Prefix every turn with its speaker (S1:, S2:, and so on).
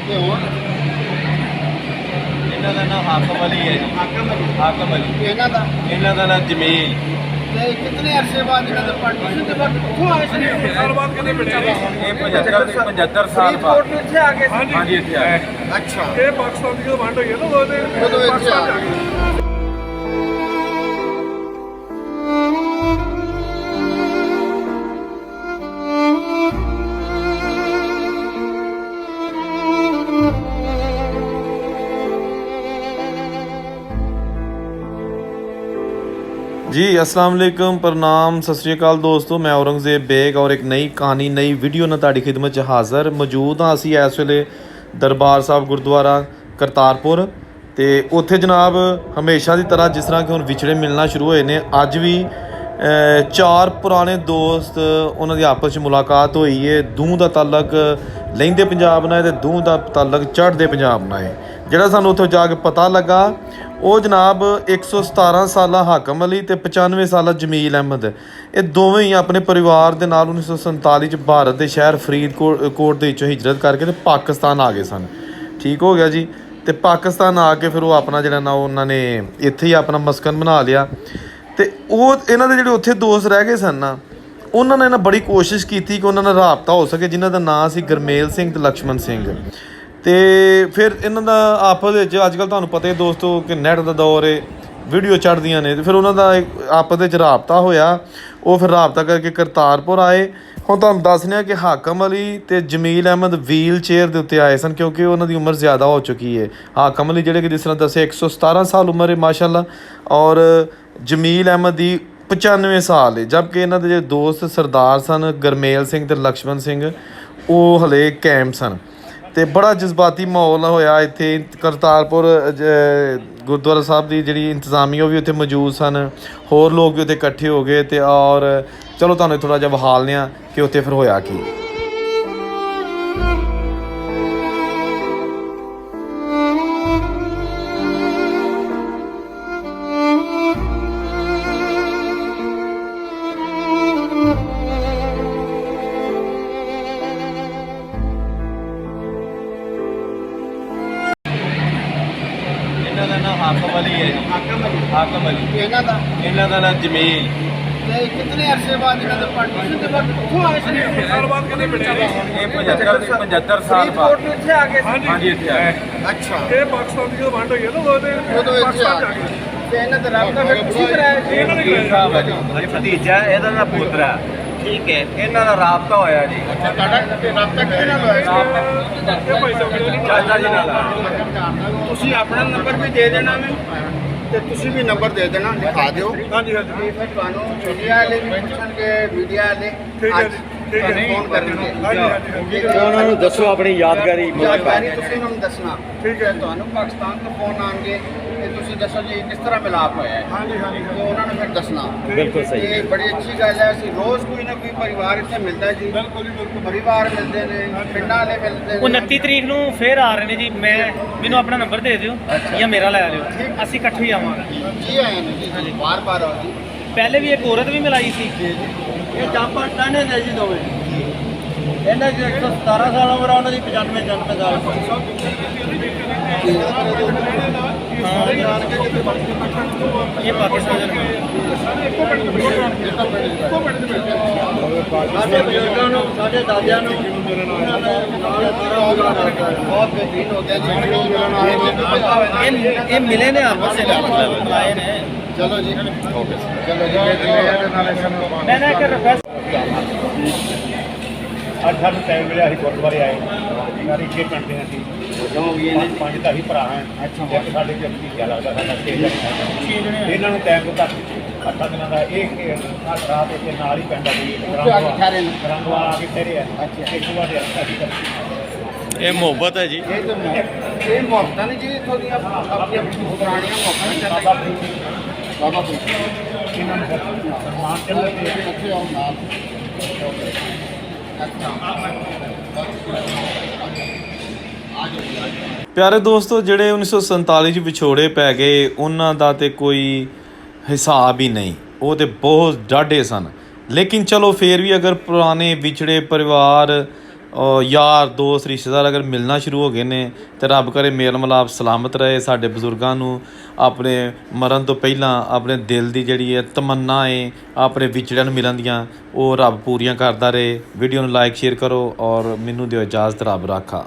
S1: ਤੇ ਹੁਣ
S2: ਇਹਨਾਂ ਦਾ ਨਾਮ ਹਾਕਮ ਅਲੀ ਹੈ ਜੀ। ਹਾਕਮ ਅਲੀ। ਇਹਨਾਂ ਦਾ ਨਾਮ ਜਮੀਲ।
S1: ਤੇ ਕਿੰਨੇ ਅਰਸੇ ਬਾਅਦ ਇਹਨਾਂ ਦਾ ਪਾਰਟੀਸ਼ਨ ਦੇ ਬਾਅਦ ਕਿੱਥੋਂ ਆਏ ਸੀ?
S3: ਸਾਲ ਬਾਅਦ ਕਿੰਨੇ ਮਿਲਿਆ
S2: ਇਹ 75 ਸਾਲ ਬਾਅਦ।
S1: ਫਰੀਦਕੋਟ ਇੱਥੇ ਆ ਗਏ ਸੀ?
S2: ਹਾਂਜੀ ਇੱਥੇ ਆਏ।
S1: ਅੱਛਾ,
S3: ਇਹ ਪਾਕਿਸਤਾਨ ਦੀ ਜਦੋਂ ਵੰਡ ਹੋਈ ਹੈ ਨਾ ਉਹਦੇ
S1: ਉਦੋਂ ਇੱਥੇ ਆ
S3: ਪਾਕਿਸਤਾਨ
S1: ਗਏ।
S4: जी अस्सलाम वालेकुम, प्रणाम, सत श्री अकाल दोस्तों। मैं औरंगजेब बेग और एक नई कहानी नई वीडियो ਨਾਲ ਤੁਹਾਡੀ ਖਿਦਮਤ 'ਚ ਹਾਜ਼ਰ ਮੌਜੂਦ ਹਾਂ। ਅਸੀਂ ਇਸ ਵੇਲੇ ਦਰਬਾਰ ਸਾਹਿਬ ਗੁਰਦੁਆਰਾ ਕਰਤਾਰਪੁਰ ਤੇ ਉੱਥੇ ਜਨਾਬ ਹਮੇਸ਼ਾ ਦੀ ਤਰ੍ਹਾਂ ਜਿਸ ਤਰ੍ਹਾਂ ਕਿ ਹੁਣ ਵਿਛੜੇ ਮਿਲਣਾ ਸ਼ੁਰੂ ਹੋਏ ਨੇ, ਅੱਜ ਵੀ ਚਾਰ ਪੁਰਾਣੇ ਦੋਸਤ ਉਹਨਾਂ ਦੀ ਆਪਸ 'ਚ ਮੁਲਾਕਾਤ ਹੋਈ ਹੈ। ਦੂਹ ਦਾ ਤਾਲਕ ਲਹਿੰਦੇ ਪੰਜਾਬ ਨਾਲ ਤੇ ਦੂਹ ਦਾ ਤਾਲਕ ਚੜ੍ਹਦੇ ਪੰਜਾਬ ਨਾਲ ਹੈ। ਜਿਹੜਾ ਸਾਨੂੰ ਉੱਥੋਂ ਜਾ ਕੇ ਪਤਾ ਲੱਗਾ ਉਹ ਜਨਾਬ 117 ਸਾਲਾ ਹਾਕਮ ਅਲੀ ਤੇ 95 ਸਾਲਾ ਜਮੀਲ ਅਹਿਮਦ, ਇਹ ਦੋਵੇਂ ਹੀ ਆਪਣੇ ਪਰਿਵਾਰ ਦੇ ਨਾਲ 1947 'ਚ ਭਾਰਤ ਦੇ ਸ਼ਹਿਰ ਫਰੀਦਕੋਟ ਦੇ ਵਿੱਚੋਂ ਹਿਜਰਤ ਕਰਕੇ ਤੇ ਪਾਕਿਸਤਾਨ ਆ ਗਏ ਸਨ। ਠੀਕ ਹੋ ਗਿਆ ਜੀ। ਤੇ ਪਾਕਿਸਤਾਨ ਆ ਕੇ ਫਿਰ ਉਹ ਆਪਣਾ ਜਿਹੜਾ ਨਾ ਉਹਨਾਂ ਨੇ ਇੱਥੇ ਹੀ ਆਪਣਾ ਮਸਕਨ ਬਣਾ ਲਿਆ। ਤੇ ਉਹ ਇਹਨਾਂ ਦੇ ਜਿਹੜੇ ਉੱਥੇ ਦੋਸਤ ਰਹਿ ਗਏ ਸਨ ਨਾ, ਉਹਨਾਂ ਨੇ ਨਾ ਬੜੀ ਕੋਸ਼ਿਸ਼ ਕੀਤੀ ਕਿ ਉਹਨਾਂ ਨਾਲ ਰਾਬਤਾ ਹੋ ਸਕੇ, ਜਿਨ੍ਹਾਂ ਦਾ ਨਾਂ ਸੀ ਗੁਰਮੇਲ ਸਿੰਘ ਤੇ ਲਕਸ਼ਮਣ ਸਿੰਘ। ਤੇ ਫਿਰ ਇਹਨਾਂ ਦਾ ਆਪਸ ਵਿੱਚ ਅੱਜ ਕੱਲ੍ਹ ਤੁਹਾਨੂੰ ਪਤਾ ਹੀ ਦੋਸਤੋ ਕਿ ਨੈੱਟ ਦਾ ਦੌਰ ਹੈ, ਵੀਡੀਓ ਚੜ੍ਹਦੀਆਂ ਨੇ, ਤੇ ਫਿਰ ਉਹਨਾਂ ਦਾ ਆਪਸ ਵਿੱਚ ਰਾਬਤਾ ਹੋਇਆ। ਉਹ ਫਿਰ ਰਾਬਤਾ ਕਰਕੇ ਕਰਤਾਰਪੁਰ ਆਏ। ਹੁਣ ਤੁਹਾਨੂੰ ਦੱਸਦੇ ਹਾਂ ਕਿ ਹਾਕਮ ਅਲੀ ਤੇ ਜਮੀਲ ਅਹਿਮਦ ਵੀਲ ਚੇਅਰ ਦੇ ਉੱਤੇ ਆਏ ਸਨ ਕਿਉਂਕਿ ਉਹਨਾਂ ਦੀ ਉਮਰ ਜ਼ਿਆਦਾ ਹੋ ਚੁੱਕੀ ਹੈ। ਹਾਕਮ ਅਲੀ ਜਿਹੜੇ ਕਿ ਜਿਸ ਤਰ੍ਹਾਂ ਦੱਸਿਆ 117 ਸਾਲ ਉਮਰ ਹੈ ਮਾਸ਼ਾਅੱਲਾ, ਔਰ ਜਮੀਲ ਅਹਿਮਦ ਦੀ 95 ਸਾਲ ਹੈ। ਜਦਕਿ ਇਹਨਾਂ ਦੇ ਜਿਹੜੇ ਦੋਸਤ ਸਰਦਾਰ ਸਨ ਗੁਰਮੇਲ ਸਿੰਘ ਤੇ ਲਕਸ਼ਮਣ ਸਿੰਘ, ਉਹ ਹਲੇ ਕਾਇਮ ਸਨ। ਤੇ ਬੜਾ ਜਜ਼ਬਾਤੀ ਮਾਹੌਲ ਹੋਇਆ ਇੱਥੇ। ਕਰਤਾਰਪੁਰ ਗੁਰਦੁਆਰਾ ਸਾਹਿਬ ਦੀ ਜਿਹੜੀ ਇੰਤਜ਼ਾਮੀਆ ਉਹ ਵੀ ਉੱਥੇ ਮੌਜੂਦ ਸਨ, ਹੋਰ ਲੋਕ ਵੀ ਉੱਥੇ ਇਕੱਠੇ ਹੋ ਗਏ। ਤੇ ਔਰ ਚਲੋ ਤੁਹਾਨੂੰ ਥੋੜ੍ਹਾ ਜਿਹਾ ਵਿਖਾਲਦੇ ਹਾਂ ਕਿ ਉੱਥੇ ਫਿਰ ਹੋਇਆ ਕੀ।
S2: ਇਹਨਾਂ ਦਾ ਨਾਮ ਹਾਕਮ ਅਲੀ ਹੈ ਜੀ। ਹਾਕਮ ਅਲੀ। ਇਹਨਾਂ ਦਾ ਨਾਮ ਜਮੀਲ।
S1: ਤੇ ਕਿੰਨੇ ਅਰਸੇ ਬਾਅਦ ਇਹਨਾਂ ਦਾ ਪਾਰਟੀਸ਼ਨ ਦੇ ਬਾਅਦ ਕਿੱਥੋਂ ਆਏ ਸੀ?
S3: ਸਾਲ ਬਾਅਦ ਕਿੰਨੇ ਮਿਲਿਆ
S2: ਇਹ 75 ਸਾਲ ਬਾਅਦ।
S1: ਫਰੀਦਕੋਟ ਇੱਥੇ ਆ ਗਏ ਸੀ?
S2: ਹਾਂਜੀ ਇੱਥੇ ਆਏ।
S1: ਅੱਛਾ,
S3: ਇਹ ਪਾਕਿਸਤਾਨ ਦੀ ਜਦੋਂ ਵੰਡ ਹੋਈ ਹੈ ਨਾ ਉਹਦੇ
S1: ਉਦੋਂ ਇੱਥੇ ਆ
S3: ਪਾਕਿਸਤਾਨ
S1: ਗਏ। ਤੇ ਇਹਨਾਂ ਦਾ ਰਾਬਤਾ ਫਿਰ ਤੁਸੀਂ ਕਰਾਇਆ ਸੀ?
S3: ਇਹਨਾਂ ਨੇ
S2: ਵਕੀਲ ਸਾਹਿਬ ਹੈ ਜੀ, ਭਤੀਜਾ ਇਹਦਾ ਦਾ ਪੁੱਤਰਾ। ਠੀਕ ਹੈ, ਇਹਨਾਂ ਦਾ ਰਾਬਤਾ ਹੋਇਆ ਜੀ।
S1: ਤੁਹਾਡਾ ਰਾਬਤਾ ਕਿਹਦੇ ਨਾਲ ਹੋਇਆ ਸੀ?
S3: ਇਹ ਭਾਈ ਸਾਹਿਬ
S2: ਚਾਚਾ ਜੀ ਨਾਲ।
S1: ਤੁਸੀਂ ਆਪਣਾ ਨੰਬਰ ਵੀ ਦੇ ਦੇਣਾ ਮੈਂ, ਤੇ ਤੁਸੀਂ ਵੀ ਨੰਬਰ ਦੇ ਦੇਣਾ, ਲਿਖਾ ਦਿਓ।
S3: ਹਾਂਜੀ ਹਾਂਜੀ
S1: ਫਿਰ ਤੁਹਾਨੂੰ ਮੀਡੀਆ ਵਾਲੇ ਵੀ ਪੁੱਛਣਗੇ, ਮੀਡੀਆ ਵਾਲੇ
S3: ਠੀਕ ਹੈ
S1: ਅੱਜ
S3: ਜੀ, ਠੀਕ ਹੈ।
S1: ਫੋਨ ਕਰਨਗੇ।
S3: ਹਾਂਜੀ ਹਾਂਜੀ
S1: ਤੇ ਉਹਨਾਂ ਨੂੰ ਦੱਸੋ
S5: ਆਪਣੀ ਯਾਦਗਾਰੀ
S1: ਜਾਣਕਾਰੀ ਤੁਸੀਂ ਉਹਨਾਂ ਨੂੰ ਦੱਸਣਾ।
S3: ਠੀਕ ਹੈ।
S1: ਤੁਹਾਨੂੰ ਪਾਕਿਸਤਾਨ ਤੋਂ ਫੋਨ ਆਉਣਗੇ ਤੇ ਤੁਸੀਂ ਦੱਸੋ ਜੀ ਕਿਸ ਤਰ੍ਹਾਂ ਮਿਲਾਪ ਹੋਇਆ ਹੈ।
S3: ਹਾਂਜੀ ਹਾਂਜੀ
S1: ਤੇ ਉਹਨਾਂ ਨੂੰ ਫਿਰ ਦੱਸਣਾ।
S5: ਬਿਲਕੁਲ ਸਹੀ
S1: ਇਹ ਬੜੀ ਅੱਛੀ ਗੱਲ ਹੈ। ਅਸੀਂ ਰੋਜ਼ ਕੋਈ ਨਾ ਕੋਈ ਪਰਿਵਾਰ ਇੱਥੇ ਮਿਲਦਾ ਜੀ,
S3: ਬਿਲਕੁਲ ਜੀ ਬਿਲਕੁਲ।
S1: ਪਰਿਵਾਰ ਮਿਲਦੇ ਨੇ, ਪਿੰਡਾਂ ਵਾਲੇ ਮਿਲਦੇ ਨੇ।
S6: 29 ਤਰੀਕ ਨੂੰ ਫੇਰ ਆ ਰਹੇ ਨੇ ਜੀ। ਮੈਨੂੰ ਆਪਣਾ ਨੰਬਰ ਦੇ ਦਿਓ ਜਾਂ ਮੇਰਾ ਲੈ ਲਿਓ, ਅਸੀਂ ਇਕੱਠੇ ਹੀ ਆਵਾਂਗੇ।
S1: ਜੀ ਆਏ ਨੇ ਜੀ, ਬਾਰ-ਬਾਰ ਆਓ ਜੀ।
S6: ਪਹਿਲੇ ਵੀ ਇੱਕ ਔਰਤ ਵੀ ਮਿਲਾਈ ਸੀ।
S1: ਇਹ ਜਾਪਾਂ ਟਾਣੇ ਨੇ ਜੀ ਦੋਵੇਂ। ਇਹਨਾਂ ਦੀ 117 ਸਾਲ ਉਮਰ ਆ, ਉਹਨਾਂ ਦੀ 95 ਸਾਲ।
S6: ਇਹ ਪਾਕਿਸਤਾਨ ਦੇ
S1: ਸਾਡੇ ਬਜ਼ੁਰਗਾਂ ਨੂੰ, ਸਾਡੇ ਦਾਦਿਆਂ ਨੂੰ ਬਹੁਤ ਬੇਹਤਰੀਨ ਹੋ ਗਿਆ ਜੀ।
S6: ਇਹ ਮਿਲੇ ਨੇ ਆਪਸ ਵਿੱਚ, ਮਤਲਬ ਆਏ ਨੇ।
S1: ਚਲੋ ਜੀ, ਚਲੋ ਜੀ।
S6: ਮੈਂ ਨਾ ਇੱਕ ਰਿਕਵੈਸਟ
S5: ਅੱਜ ਸਾਨੂੰ ਟਾਈਮ ਮਿਲਿਆ, ਅਸੀਂ ਗੁਰਦੁਆਰੇ ਆਏ ਸਾਰੀ 6 ਘੰਟੇ ਅਸੀਂ ਪੰਜ ਤਾਂ ਅਸੀਂ ਭਰਾ ਹਾਂ। ਇੱਕ ਸਾਡੇ ਚ ਭਤੀਜਾ ਲੱਗਦਾ ਸਾਡਾ 6 ਜਣੇ। ਇਹਨਾਂ ਨੂੰ ਟਾਈਮ ਦਿੱਤਾ 8 ਦਿਨਾਂ ਦਾ। ਇਹ ਰਾਤ ਇੱਥੇ ਨਾਲ ਹੀ ਪੈਂਦਾ ਜੀ, ਰੰਗਵਾ ਆ ਕੇ ਠਹਿਰੇ ਆ। ਇਸ ਤੋਂ ਬਾਅਦ
S4: ਇਹ ਮੁਹੱਬਤ ਹੈ ਜੀ।
S1: ਇਹ ਮੁਹੱਬਤਾਂ ਨੇ ਜੀ ਇੱਥੋਂ ਦੀਆਂ ਆਪਣੀਆਂ ਪੁਰਾਣੀਆਂ ਮੁਹੱਬਤਾਂ। ਬਾਬਾ ਫਰੀਦ
S5: ਇਹਨਾਂ ਨੂੰ ਸਨਮਾਨ ਚੱਲਦੇ ਤੇ
S1: ਇੱਥੇ ਆਓ ਨਾਲ।
S4: ਪਿਆਰੇ ਦੋਸਤੋ, ਜਿਹੜੇ 1947 'ਚ ਵਿਛੋੜੇ ਪੈ ਗਏ ਉਹਨਾਂ ਦਾ ਤੇ ਕੋਈ ਹਿਸਾਬ ਹੀ ਨਹੀਂ। ਉਹ ਤੇ ਬਹੁਤ ਡਾਢੇ ਸਨ। ਲੇਕਿਨ ਚਲੋ ਫੇਰ ਵੀ ਅਗਰ ਪੁਰਾਣੇ ਵਿਛੜੇ ਪਰਿਵਾਰ ਯਾਰ ਦੋਸਤ ਰਿਸ਼ਤੇਦਾਰ ਅਗਰ ਮਿਲਣਾ ਸ਼ੁਰੂ ਹੋ ਗਏ ਨੇ ਤੇ ਰੱਬ ਕਰੇ ਮੇਲ ਮਿਲਾਪ ਸਲਾਮਤ ਰਹੇ। ਸਾਡੇ ਬਜ਼ੁਰਗਾਂ ਨੂੰ ਆਪਣੇ ਮਰਨ ਤੋਂ ਪਹਿਲਾਂ ਆਪਣੇ ਦਿਲ ਦੀ ਜਿਹੜੀ ਹੈ ਤਮੰਨਾ ਹੈ ਆਪਣੇ ਵਿਛੜਿਆਂ ਨੂੰ ਮਿਲਣ ਦੀਆਂ, ਉਹ ਰੱਬ ਪੂਰੀਆਂ ਕਰਦਾ ਰਹੇ। ਵੀਡੀਓ ਨੂੰ ਲਾਈਕ ਸ਼ੇਅਰ ਕਰੋ ਔਰ ਮੈਨੂੰ ਦਿਓ ਇਜਾਜ਼ਤ। ਰੱਬ ਰਾਖਾ।